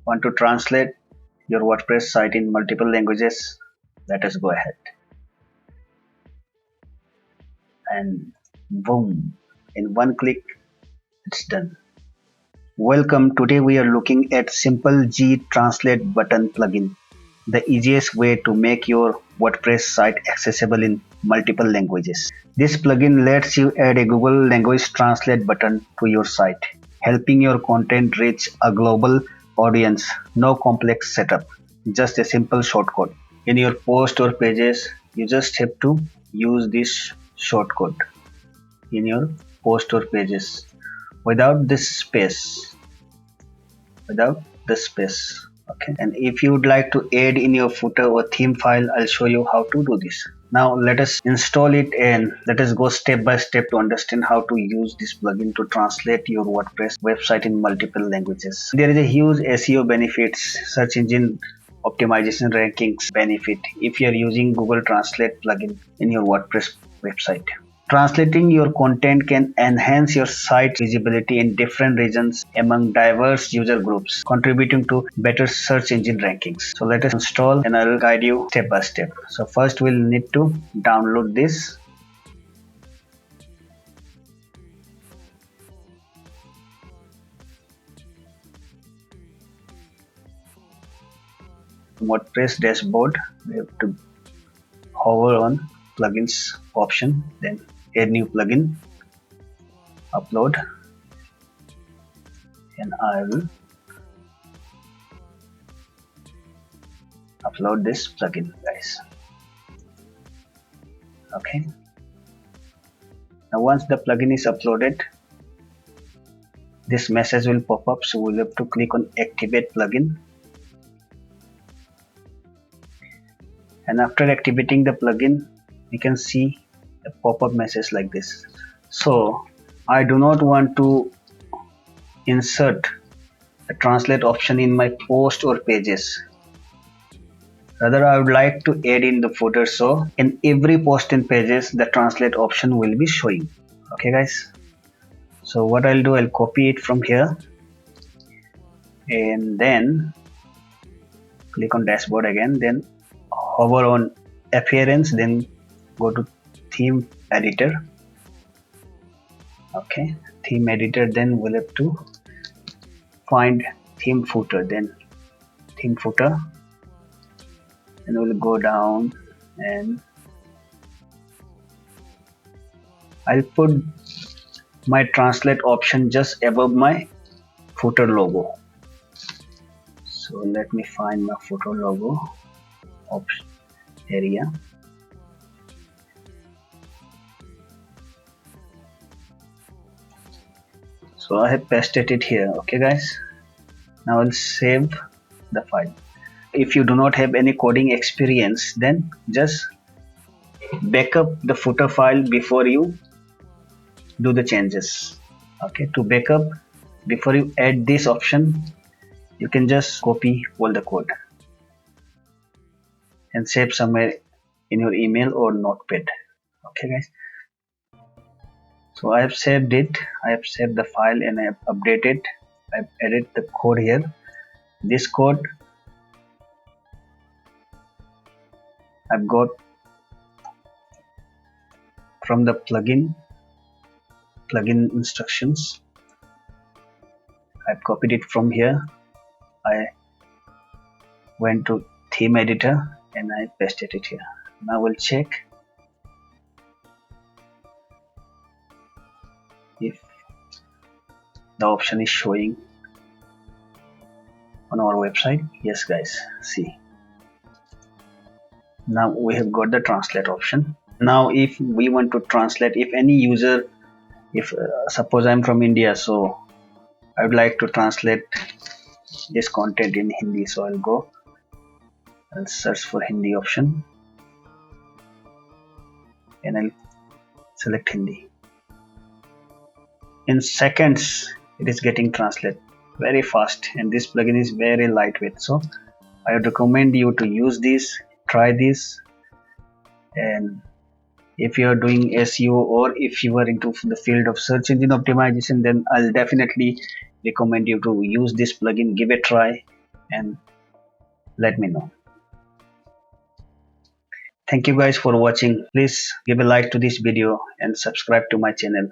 Want to translate your WordPress site in multiple languages? Let us go ahead. And boom, in one click, it's done. Welcome. Today we are looking at Simple G Translate button plugin, the easiest way to make your WordPress site accessible in multiple languages. This plugin lets you add a Google Language Translate button to your site, helping your content reach a global audience. No complex setup, just a simple shortcode. In your post or pages, you just have to use this shortcode in your post or pages without this space. Okay, and if you would like to add in your footer or theme file, I'll show you how to do this. Now let us install it and let us go step by step to understand how to use this plugin to translate your WordPress website in multiple languages. There is a huge SEO benefits, search engine optimization rankings benefit if you are using Google Translate plugin in your WordPress website. Translating your content can enhance your site visibility in different regions among diverse user groups, contributing to better search engine rankings. So let us install and I will guide you step by step. So first we'll need to download this. WordPress dashboard, we have to hover on plugins option, then add new plugin, upload, and I will upload this plugin, guys. Okay, now once the plugin is uploaded, this message will pop up, so we'll have to click on activate plugin, and after activating the plugin we can see a pop-up message like this. So I do not want to insert a translate option in my post or pages. Rather, I would like to add in the footer, so in every post and pages the translate option will be showing. Okay guys, so what I'll do, I'll copy it from here and then click on dashboard again, then hover on appearance, then go to theme editor. Okay, theme editor, then we'll have to find theme footer, then theme footer, and we'll go down and I'll put my translate option just above my footer logo. So let me find my footer logo option area. So I have pasted it here. Okay guys, now I'll save the file. If you do not have any coding experience, then just back up the footer file before you do the changes. Okay, to back up before you add this option, you can just copy all the code and save somewhere in your email or notepad. Okay guys, so I have saved it, I have saved the file and I have updated, I've added the code here. This code I've got from the plugin instructions. I've copied it from here. I went to theme editor and I pasted it here. Now we'll check if the option is showing on our website. Yes guys, see, now we have got the translate option. Now if we want to translate, if any user, if suppose I'm from India, so I would like to translate this content in Hindi, so I'll search for Hindi option and I'll select Hindi. In seconds it is getting translated very fast, and this plugin is very lightweight, so I would recommend you to use this, try this. And if you are doing SEO or if you are into the field of search engine optimization, then I'll definitely recommend you to use this plugin, give it a try, and let me know. Thank you guys for watching. Please give a like to this video and subscribe to my channel.